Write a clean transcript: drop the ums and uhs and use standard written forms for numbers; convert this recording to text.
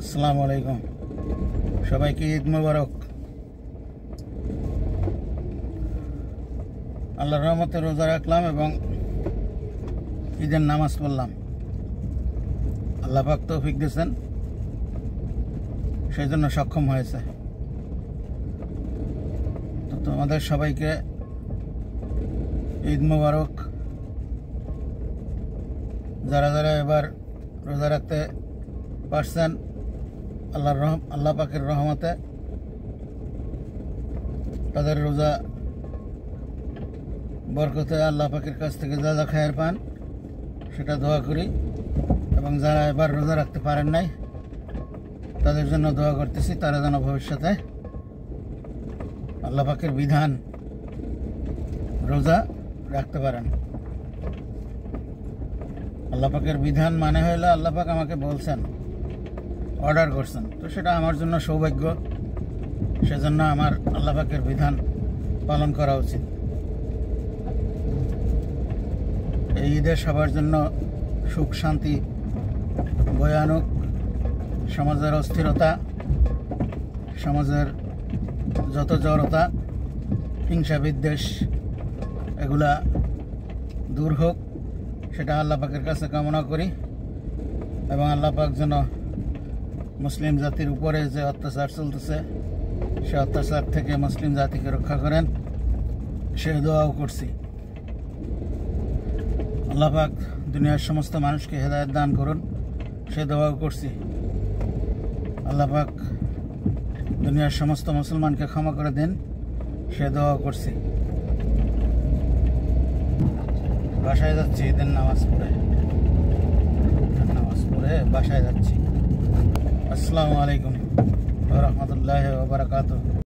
আসসালামু আলাইকুম, সবাইকে ঈদ মোবারক। আল্লাহর রহমতে রোজা রাখলাম এবং ঈদের নামাজ পড়লাম। আল্লাহ পাক তৌফিক দিয়েছেন, সেই জন্য সক্ষম হয়েছে। তো তোমাদের সবাইকে ঈদ মোবারক। যারা যারা এবার রোজা রাখতে পারছেন, আল্লাহ পাকের রহমতে তাদের রোজা বরকতে আল্লাহ পাকের কাছ থেকে যা যা খায়ের পান সেটা দোয়া করি। এবং যারা এবার রোজা রাখতে পারেন নাই তাদের জন্য দোয়া করতেছি, তারা যেন ভবিষ্যতে আল্লাহ পাকের বিধান রোজা রাখতে পারেন। আল্লাহ পাকের বিধান মানে হইলো আল্লাহ পাক আমাকে বলছেন, অর্ডার করছেন, তো সেটা আমার জন্য সৌভাগ্য। সেজন্য আমার আল্লাহ পাকের বিধান পালন করা উচিত। এই ঈদে সবার জন্য সুখ শান্তি বয়ে আনুক। সমাজের অস্থিরতা, সমাজের যত জড়তা, হিংসা বিদ্বেষ এগুলা দূর হোক, সেটা আল্লাহ পাকের কাছে কামনা করি। এবং আল্লাহ পাক যেন মুসলিম জাতির উপরে যে অত্যাচার চলতেছে সে অত্যাচার থেকে মুসলিম জাতিকে রক্ষা করেন, সে দোয়াও করছি। আল্লাহ পাক দুনিয়ার সমস্ত মানুষকে হেদায়েত দান করুন, সে দোয়াও করছি। আল্লাহ পাক দুনিয়ার সমস্ত মুসলমানকে ক্ষমা করে দেন, সে দোয়াও করছি। বাসায় যাচ্ছি ঈদের নামাজ পড়ে বাসায় যাচ্ছি। আসসালামু আলাইকুম ওয়া রাহমাতুল্লাহি ওয়া বারাকাতুহু।